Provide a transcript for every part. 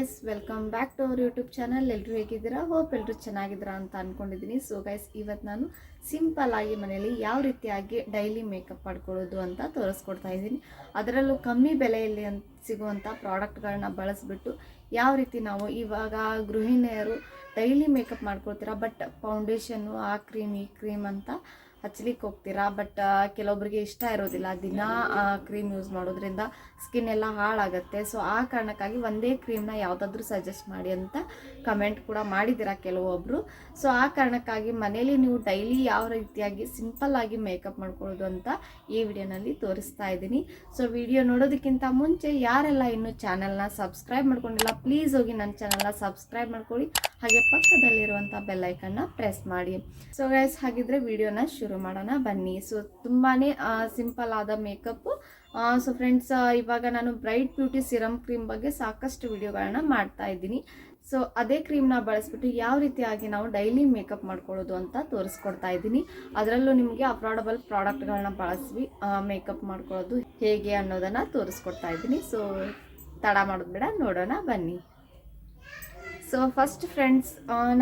Guys, welcome back to our YouTube channel. ಎಲ್ಲರೂ ಹೇಗಿದ್ದೀರಾ? Hope ಎಲ್ಲರೂ ಚೆನ್ನಾಗಿದ್ದೀರಾ ಅಂತ ಅಂದ್ಕೊಂಡಿದ್ದೀನಿ. ಸೊ ಗೈಸ್, ಇವತ್ತು ನಾನು ಸಿಂಪಲ್ ಆಗಿ ಮನೆಯಲ್ಲಿ ಯಾವ ರೀತಿಯಾಗಿ ಡೈಲಿ ಮೇಕಪ್ ಮಾಡ್ಕೊಳ್ಳೋದು ಅಂತ ತೋರಿಸ್ಕೊಡ್ತಾ ಇದ್ದೀನಿ. ಅದರಲ್ಲೂ ಕಮ್ಮಿ ಬೆಲೆಯಲ್ಲಿ ಸಿಗುವಂಥ ಪ್ರಾಡಕ್ಟ್ಗಳನ್ನ ಬಳಸಿಬಿಟ್ಟು ಯಾವ ರೀತಿ ನಾವು ಇವಾಗ ಗೃಹಿಣಿಯರು ಡೈಲಿ ಮೇಕಪ್ ಮಾಡ್ಕೊಳ್ತೀರಾ, ಬಟ್ ಫೌಂಡೇಶನ್ನು ಆ ಕ್ರೀಮ್ ಈ ಕ್ರೀಮ್ ಅಂತ ಹಚ್ಲಿಕ್ಕೆ ಹೋಗ್ತೀರಾ. ಬಟ್ ಕೆಲವೊಬ್ಬರಿಗೆ ಇಷ್ಟ ಇರೋದಿಲ್ಲ, ದಿನ ಕ್ರೀಮ್ ಯೂಸ್ ಮಾಡೋದ್ರಿಂದ ಸ್ಕಿನ್ ಎಲ್ಲ ಹಾಳಾಗುತ್ತೆ. ಸೊ ಆ ಕಾರಣಕ್ಕಾಗಿ ಒಂದೇ ಕ್ರೀಮ್ನ ಯಾವುದಾದ್ರೂ ಸಜೆಸ್ಟ್ ಮಾಡಿ ಅಂತ ಕಮೆಂಟ್ ಕೂಡ ಮಾಡಿದ್ದೀರಾ ಕೆಲವೊಬ್ಬರು. ಸೊ ಆ ಕಾರಣಕ್ಕಾಗಿ ಮನೇಲಿ ನೀವು ಡೈಲಿ ಯಾವ ರೀತಿಯಾಗಿ ಸಿಂಪಲ್ ಆಗಿ ಮೇಕಪ್ ಮಾಡ್ಕೊಳ್ಳೋದು ಅಂತ ಈ ವಿಡಿಯೋನಲ್ಲಿ ತೋರಿಸ್ತಾ ಇದ್ದೀನಿ. ಸೊ ವಿಡಿಯೋ ನೋಡೋದಕ್ಕಿಂತ ಮುಂಚೆ ಯಾರೆಲ್ಲ ಇನ್ನೂ ಚಾನಲ್ನ ಸಬ್ಸ್ಕ್ರೈಬ್ ಮಾಡ್ಕೊಂಡಿಲ್ಲ, ಪ್ಲೀಸ್ ಹೋಗಿ ನನ್ನ ಚಾನಲ್ನ ಸಬ್ಸ್ಕ್ರೈಬ್ ಮಾಡ್ಕೊಳ್ಳಿ, ಹಾಗೆ ಪಕ್ಕದಲ್ಲಿರುವಂಥ ಬೆಲ್ ಐಕನ್ನ ಪ್ರೆಸ್ ಮಾಡಿ. ಸೊ ಗೈಸ್, ಹಾಗಿದ್ರೆ ವಿಡಿಯೋನ ಶುರು ಮಾಡೋಣ ಬನ್ನಿ. ಸೊ ತುಂಬಾ ಸಿಂಪಲ್ ಆದ ಮೇಕಪ್ಪು. ಸೊ ಫ್ರೆಂಡ್ಸ್, ಇವಾಗ ನಾನು ಬ್ರೈಟ್ ಬ್ಯೂಟಿ ಸಿರಮ್ ಕ್ರೀಮ್ ಬಗ್ಗೆ ಸಾಕಷ್ಟು ವಿಡಿಯೋಗಳನ್ನ ಮಾಡ್ತಾ ಇದ್ದೀನಿ. ಸೊ ಅದೇ ಕ್ರೀಮ್ನ ಬಳಸ್ಬಿಟ್ಟು ಯಾವ ರೀತಿಯಾಗಿ ನಾವು ಡೈಲಿ ಮೇಕಪ್ ಮಾಡ್ಕೊಳ್ಳೋದು ಅಂತ ತೋರಿಸ್ಕೊಡ್ತಾ ಇದ್ದೀನಿ. ಅದರಲ್ಲೂ ನಿಮಗೆ ಅಫೋರ್ಡಬಲ್ ಪ್ರಾಡಕ್ಟ್ಗಳನ್ನ ಬಳಸಿ ಮೇಕಪ್ ಮಾಡ್ಕೊಳ್ಳೋದು ಹೇಗೆ ಅನ್ನೋದನ್ನು ತೋರಿಸ್ಕೊಡ್ತಾ ಇದ್ದೀನಿ. ಸೊ ತಡ ಮಾಡೋದು ಬೇಡ, ನೋಡೋಣ ಬನ್ನಿ. ಸೊ ಫಸ್ಟ್ ಫ್ರೆಂಡ್ಸ್,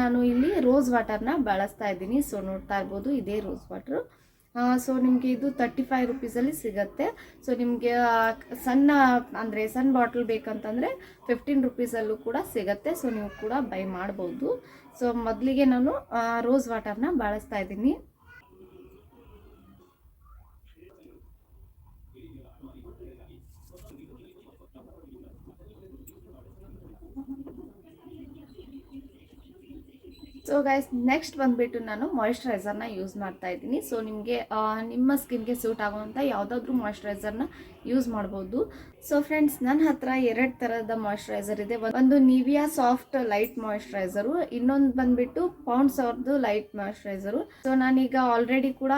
ನಾನು ಇಲ್ಲಿ ರೋಸ್ ವಾಟರ್ನ ಬಳಸ್ತಾ ಇದ್ದೀನಿ. ಸೊ ನೋಡ್ತಾ ಇರ್ಬೋದು, ಇದೇ ರೋಸ್ ವಾಟ್ರು. ಸೊ ನಿಮಗೆ ಇದು 35 ರುಪೀಸಲ್ಲಿ ಸಿಗುತ್ತೆ. ಸೊ ನಿಮಗೆ ಸಣ್ಣ ಬಾಟಲ್ ಬೇಕಂತಂದರೆ 15 ರುಪೀಸಲ್ಲೂ ಕೂಡ ಸಿಗುತ್ತೆ. ಸೊ ನೀವು ಕೂಡ ಬೈ ಮಾಡ್ಬೋದು. ಸೊ ಮೊದಲಿಗೆ ನಾನು ರೋಸ್ ವಾಟರ್ನ ಬಳಸ್ತಾ ಇದ್ದೀನಿ. ಸೊ ಗೈಸ್, ನೆಕ್ಸ್ಟ್ ಬಂದುಬಿಟ್ಟು ನಾನು ಮಾಯಿಶ್ಚರೈಸರ್ನ ಯೂಸ್ ಮಾಡ್ತಾ ಇದ್ದೀನಿ. ಸೊ ನಿಮಗೆ ನಿಮ್ಮ ಸ್ಕಿನ್ಗೆ ಸೂಟ್ ಆಗುವಂಥ ಯಾವುದಾದ್ರೂ ಮಾಯಿಶ್ಚರೈಸರ್ನ ಯೂಸ್ ಮಾಡ್ಬೋದು. ಸೊ ಫ್ರೆಂಡ್ಸ್, ನನ್ನ ಹತ್ರ 2 ಥರದ ಮಾಯಿಶ್ಚರೈಸರ್ ಇದೆ. ಒಂದು ನಿವಿಯಾ ಸಾಫ್ಟ್ ಲೈಟ್ ಮಾಯಿಶ್ಚರೈಸರು, ಇನ್ನೊಂದು ಬಂದುಬಿಟ್ಟು ಪೌಂಡ್ಸ್ ಅವ್ರದ್ದು ಲೈಟ್ ಮಾಯಿಶ್ಚರೈಸರು. ಸೊ ನಾನೀಗ ಆಲ್ರೆಡಿ ಕೂಡ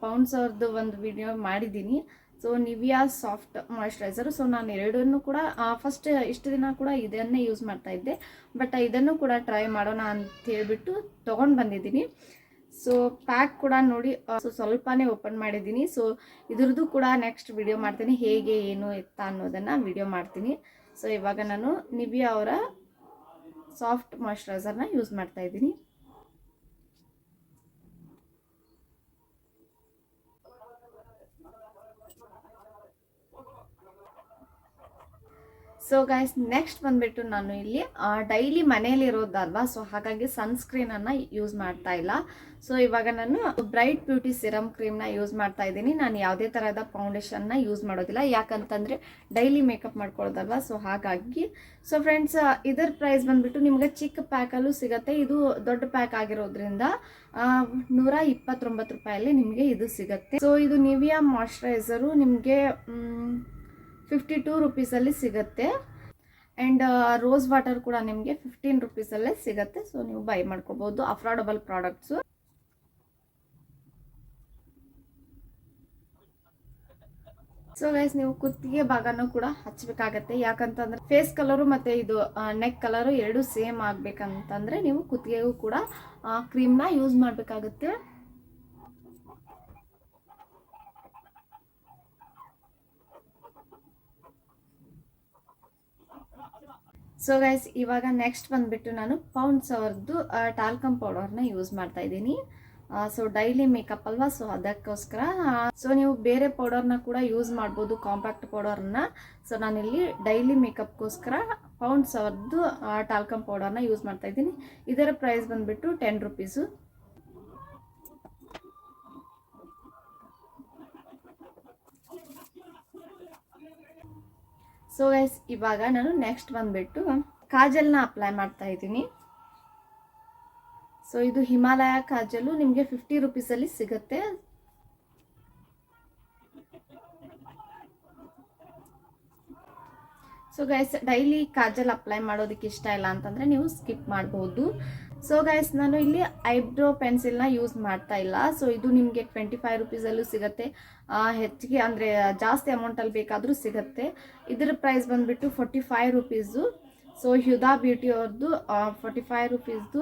ಪೌಂಡ್ಸ್ ಅವ್ರದ್ದು ಒಂದು ವಿಡಿಯೋ ಮಾಡಿದ್ದೀನಿ. So Nivea soft moisturiser. So ನಾನು ಎರಡನ್ನೂ ಕೂಡ ಫಸ್ಟ್ ಇಷ್ಟು ದಿನ ಕೂಡ ಇದನ್ನೇ ಯೂಸ್ ಮಾಡ್ತಾ ಇದ್ದೆ, ಬಟ್ ಇದನ್ನು ಕೂಡ ಟ್ರೈ ಮಾಡೋಣ ಅಂತ ಹೇಳ್ಬಿಟ್ಟು ತೊಗೊಂಡು ಬಂದಿದ್ದೀನಿ. ಸೊ ಪ್ಯಾಕ್ ಕೂಡ ನೋಡಿ, ಸ್ವಲ್ಪನೇ ಓಪನ್ ಮಾಡಿದ್ದೀನಿ. ಸೊ ಇದ್ರದ್ದು ಕೂಡ ನೆಕ್ಸ್ಟ್ ವಿಡಿಯೋ ಮಾಡ್ತೀನಿ, ಹೇಗೆ ಏನು ಎತ್ತ ಅನ್ನೋದನ್ನು ವಿಡಿಯೋ ಮಾಡ್ತೀನಿ. ಸೊ ಇವಾಗ ನಾನು ನಿವಿಯಾ ಅವರ ಸಾಫ್ಟ್ ಮಾಯಿಶ್ಚರೈಸರ್ನ ಯೂಸ್ ಮಾಡ್ತಾ ಇದ್ದೀನಿ. ಸೊ ಗೈಸ್, ನೆಕ್ಸ್ಟ್ ಬಂದುಬಿಟ್ಟು ನಾನು ಇಲ್ಲಿ ಡೈಲಿ ಮನೇಲಿರೋದಲ್ವಾ, ಸೊ ಹಾಗಾಗಿ ಸನ್ಸ್ಕ್ರೀನನ್ನು ಯೂಸ್ ಮಾಡ್ತಾ ಇಲ್ಲ. ಸೊ ಇವಾಗ ನಾನು ಬ್ರೈಟ್ ಬ್ಯೂಟಿ ಸಿರಮ್ ಕ್ರೀಮ್ನ ಯೂಸ್ ಮಾಡ್ತಾ ಇದ್ದೀನಿ. ನಾನು ಯಾವುದೇ ಥರದ ಫೌಂಡೇಶನ್ನ ಯೂಸ್ ಮಾಡೋದಿಲ್ಲ, ಯಾಕಂತಂದರೆ ಡೈಲಿ ಮೇಕಪ್ ಮಾಡ್ಕೊಳ್ಳೋದಲ್ವಾ. ಸೊ ಹಾಗಾಗಿ ಸೊ ಫ್ರೆಂಡ್ಸ್, ಇದರ ಪ್ರೈಸ್ ಬಂದುಬಿಟ್ಟು ನಿಮಗೆ ಚಿಕ್ಕ ಪ್ಯಾಕಲ್ಲೂ ಸಿಗುತ್ತೆ. ಇದು ದೊಡ್ಡ ಪ್ಯಾಕ್ ಆಗಿರೋದ್ರಿಂದ 129 ರೂಪಾಯಲ್ಲಿ ನಿಮಗೆ ಇದು ಸಿಗುತ್ತೆ. ಸೊ ಇದು ನಿವಿಯಾ ಮಾಯಿಶ್ಚರೈಸರು ನಿಮಗೆ 52 ರುಪೀಸಲ್ಲಿ ಸಿಗುತ್ತೆ. ಆ್ಯಂಡ್ ರೋಸ್ ವಾಟರ್ ಕೂಡ ನಿಮಗೆ 15 ರುಪೀಸಲ್ಲೇ ಸಿಗುತ್ತೆ. ಸೊ ನೀವು ಬೈ ಮಾಡ್ಕೋಬೋದು, ಅಫೋರ್ಡಬಲ್ ಪ್ರಾಡಕ್ಟ್ಸು. ಸೊ ಗೈಸ್, ನೀವು ಕುತ್ತಿಗೆ ಭಾಗನೂ ಕೂಡ ಹಚ್ಚಬೇಕಾಗತ್ತೆ, ಯಾಕಂತಂದ್ರೆ ಫೇಸ್ ಕಲರು ಮತ್ತು ಇದು ನೆಕ್ ಕಲರು ಎರಡೂ ಸೇಮ್ ಆಗಬೇಕಂತಂದರೆ ನೀವು ಕುತ್ತಿಗೆಗೂ ಕೂಡ ಕ್ರೀಮ್ನ ಯೂಸ್ ಮಾಡಬೇಕಾಗುತ್ತೆ. ಸೊ ಗೈಸ್, ಇವಾಗ ನೆಕ್ಸ್ಟ್ ಬಂದುಬಿಟ್ಟು ನಾನು ಪೌಂಡ್ಸ್ ಅವ್ರದ್ದು ಟಾಲ್ಕಮ್ ಪೌಡರ್ನ ಯೂಸ್ ಮಾಡ್ತಾ ಇದ್ದೀನಿ. ಸೊ ಡೈಲಿ ಮೇಕಪ್ ಅಲ್ವಾ, ಸೊ ಅದಕ್ಕೋಸ್ಕರ. ಸೊ ನೀವು ಬೇರೆ ಪೌಡರ್ನ ಕೂಡ ಯೂಸ್ ಮಾಡ್ಬೋದು, ಕಾಂಪ್ಯಾಕ್ಟ್ ಪೌಡರ್ನ. ಸೊ ನಾನಿಲ್ಲಿ ಡೈಲಿ ಮೇಕಪ್ಗೋಸ್ಕರ ಪೌಂಡ್ಸ್ ಅವ್ರದ್ದು ಟಾಲ್ಕಮ್ ಪೌಡರ್ನ ಯೂಸ್ ಮಾಡ್ತಾ ಇದ್ದೀನಿ. ಇದರ ಪ್ರೈಸ್ ಬಂದುಬಿಟ್ಟು 10 ರುಪೀಸು. ಸೊ ಗೈಸ್, ಇವಾಗ ನಾನು ನೆಕ್ಸ್ಟ್ ಬಂದುಬಿಟ್ಟು ಕಾಜಲ್ನ ಅಪ್ಲೈ ಮಾಡ್ತಾ ಇದ್ದೀನಿ. ಸೊ ಇದು ಹಿಮಾಲಯ ಕಾಜಲು ನಿಮಗೆ 50 ರುಪೀಸಲ್ಲಿ ಸಿಗುತ್ತೆ. So guys, daily Kajal apply ಮಾಡೋದಕ್ಕೆ ಇಷ್ಟ ಇಲ್ಲ ಅಂತಂದರೆ ನೀವು ಸ್ಕಿಪ್ ಮಾಡ್ಬೋದು. ಸೊ ಗೈಸ್, ನಾನು ಇಲ್ಲಿ ಐಬ್ರೋ ಪೆನ್ಸಿಲ್ನ ಯೂಸ್ ಮಾಡ್ತಾ ಇಲ್ಲ. ಸೊ ಇದು ನಿಮಗೆ 25 ರುಪೀಸಲ್ಲೂ ಸಿಗುತ್ತೆ, ಹೆಚ್ಚಿಗೆ ಅಂದರೆ ಜಾಸ್ತಿ ಅಮೌಂಟಲ್ಲಿ ಬೇಕಾದರೂ ಸಿಗುತ್ತೆ. ಇದರ ಪ್ರೈಸ್ ಬಂದುಬಿಟ್ಟು 45 ರುಪೀಸು. ಸೊ ಹ್ಯುದಾ ಬ್ಯೂಟಿ ಅವ್ರದ್ದು 45 ರುಪೀಸ್ದು.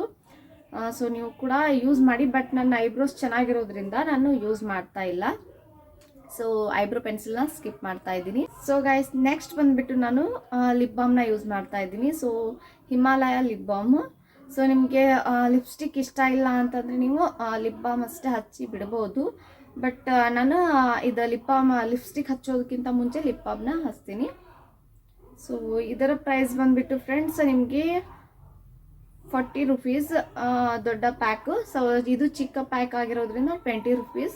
ಸೊ ನೀವು ಕೂಡ ಯೂಸ್ ಮಾಡಿ, ಬಟ್ ನನ್ನ ಐಬ್ರೋಸ್ ಚೆನ್ನಾಗಿರೋದ್ರಿಂದ ನಾನು ಯೂಸ್ ಮಾಡ್ತಾ ಇಲ್ಲ. ಸೊ ಐಬ್ರೋ ಪೆನ್ಸಿಲ್ನ ಸ್ಕಿಪ್ ಮಾಡ್ತಾ ಇದ್ದೀನಿ. ಸೊ ಗೈಸ್ ನೆಕ್ಸ್ಟ್ ಬಂದುಬಿಟ್ಟು ನಾನು ಲಿಪ್ ಬಾಮ್ನ ಯೂಸ್ ಮಾಡ್ತಾ ಇದ್ದೀನಿ. So Himalaya lip balm. So ನಿಮಗೆ ಲಿಪ್ಸ್ಟಿಕ್ ಇಷ್ಟ ಇಲ್ಲ ಅಂತಂದರೆ ನೀವು ಲಿಪ್ ಬಾಮ್ ಅಷ್ಟೇ ಹಚ್ಚಿ ಬಿಡ್ಬೋದು. ಬಟ್ ನಾನು ಇದು ಲಿಪ್ಸ್ಟಿಕ್ ಹಚ್ಚೋದಕ್ಕಿಂತ ಮುಂಚೆ ಲಿಪ್ ಬಾಮ್ನ ಹಚ್ತೀನಿ. ಸೊ ಇದರ ಪ್ರೈಸ್ ಬಂದುಬಿಟ್ಟು ಫ್ರೆಂಡ್ಸ್ ನಿಮಗೆ 40 ರೂಪೀಸ್ ದೊಡ್ಡ ಪ್ಯಾಕು. ಸೊ ಇದು ಚಿಕ್ಕ ಪ್ಯಾಕ್ ಆಗಿರೋದ್ರಿಂದ 20 ರೂಪೀಸ್.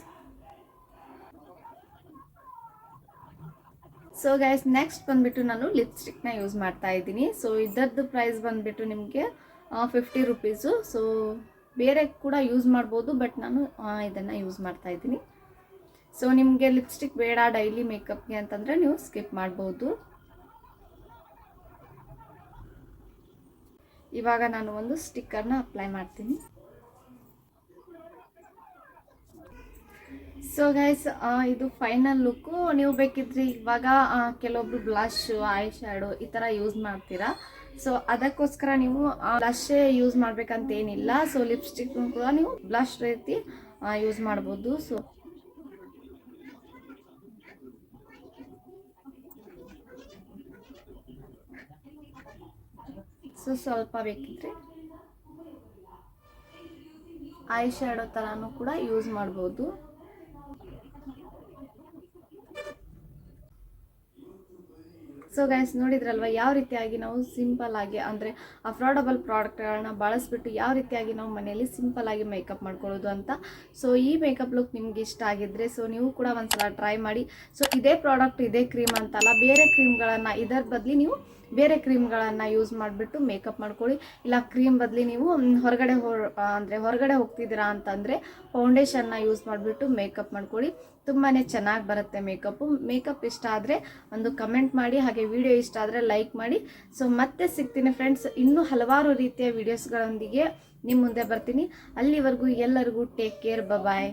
ಸೊ ಗೈಸ್ ನೆಕ್ಸ್ಟ್ ಬಂದುಬಿಟ್ಟು ನಾನು ಲಿಪ್ಸ್ಟಿಕ್ನ ಯೂಸ್ ಮಾಡ್ತಾ ಇದ್ದೀನಿ. ಸೊ ಇದರದ್ದು ಪ್ರೈಸ್ ಬಂದುಬಿಟ್ಟು ನಿಮಗೆ 50 ರೂಪೀಸು. ಸೊ ಬೇರೆ ಕೂಡ ಯೂಸ್ ಮಾಡ್ಬೋದು, ಬಟ್ ನಾನು ಇದನ್ನು ಯೂಸ್ ಮಾಡ್ತಾ ಇದ್ದೀನಿ. ಸೊ ನಿಮಗೆ ಲಿಪ್ಸ್ಟಿಕ್ ಬೇಡ ಡೈಲಿ ಮೇಕಪ್ಗೆ ಅಂತಂದರೆ ನೀವು ಸ್ಕಿಪ್ ಮಾಡ್ಬೋದು. ಇವಾಗ ನಾನು ಒಂದು ಸ್ಟಿಕ್ಕರ್ನ ಅಪ್ಲೈ ಮಾಡ್ತೀನಿ. ಸೊ ಗೈಸ್ ಇದು ಫೈನಲ್ ಲುಕ್ಕು. ನೀವು ಬೇಕಿದ್ರೆ ಇವಾಗ ಕೆಲವೊಬ್ರು ಬ್ಲಷ್, ಐ ಶ್ಯಾಡೋ ಈ ಥರ ಯೂಸ್ ಮಾಡ್ತೀರಾ. ಸೊ ಅದಕ್ಕೋಸ್ಕರ ನೀವು ಬ್ಲಷೇ ಯೂಸ್ ಮಾಡ್ಬೇಕಂತ ಏನಿಲ್ಲ. ಸೊ ಲಿಪ್ಸ್ಟಿಕ್ ಕೂಡ ನೀವು ಬ್ಲಷ್ ರೀತಿ ಯೂಸ್ ಮಾಡ್ಬೋದು. ಸೊ ಸ್ವಲ್ಪ ಬೇಕಿದ್ರೆ ಐ ಶ್ಯಾಡೋ ಥರನೂ ಕೂಡ ಯೂಸ್ ಮಾಡ್ಬೋದು. ಸೊ ಗೈಸ್ ನೋಡಿದ್ರಲ್ವ ಯಾವ ರೀತಿಯಾಗಿ ನಾವು ಸಿಂಪಲ್ ಆಗಿ ಅಂದರೆ ಅಫೋರ್ಡಬಲ್ ಪ್ರಾಡಕ್ಟ್ಗಳನ್ನ ಬಳಸ್ಬಿಟ್ಟು ಯಾವ ರೀತಿಯಾಗಿ ನಾವು ಮನೆಯಲ್ಲಿ ಸಿಂಪಲ್ ಆಗಿ ಮೇಕಪ್ ಮಾಡ್ಕೊಳ್ಳೋದು ಅಂತ. ಸೊ ಈ ಮೇಕಪ್ ಲುಕ್ ನಿಮ್ಗೆ ಇಷ್ಟ ಆಗಿದ್ರೆ ಸೊ ನೀವು ಕೂಡ ಒಂದ್ಸಲ ಟ್ರೈ ಮಾಡಿ. ಸೊ ಇದೇ ಪ್ರಾಡಕ್ಟ್ ಇದೇ ಕ್ರೀಮ್ ಅಂತಲ್ಲ, ಬೇರೆ ಕ್ರೀಮ್ಗಳನ್ನು ಇದರ ಬದಲಿ ನೀವು ಬೇರೆ ಕ್ರೀಮ್ಗಳನ್ನು ಯೂಸ್ ಮಾಡಿಬಿಟ್ಟು ಮೇಕಪ್ ಮಾಡ್ಕೊಳ್ಳಿ. ಇಲ್ಲ ಕ್ರೀಮ್ ಬದಲಿ ನೀವು ಹೊರಗಡೆ ಹೋಗ್ತಿದ್ದೀರಾ ಅಂತಂದರೆ ಫೌಂಡೇಶನ್ನ ಯೂಸ್ ಮಾಡಿಬಿಟ್ಟು ಮೇಕಪ್ ಮಾಡ್ಕೊಳ್ಳಿ. ತುಂಬಾ ಚೆನ್ನಾಗಿ ಬರುತ್ತೆ ಮೇಕಪ್ ಇಷ್ಟ ಆದರೆ ಒಂದು ಕಮೆಂಟ್ ಮಾಡಿ, ಹಾಗೆ ವಿಡಿಯೋ ಇಷ್ಟ ಆದರೆ ಲೈಕ್ ಮಾಡಿ. ಸೊ ಮತ್ತೆ ಸಿಗ್ತೀನಿ ಫ್ರೆಂಡ್ಸ್, ಇನ್ನೂ ಹಲವಾರು ರೀತಿಯ ವಿಡಿಯೋಸ್ಗಳೊಂದಿಗೆ ನಿಮ್ಮ ಮುಂದೆ ಬರ್ತೀನಿ. ಅಲ್ಲಿವರೆಗೂ ಎಲ್ಲರಿಗೂ ಟೇಕ್ ಕೇರ್, ಬಾಯ್.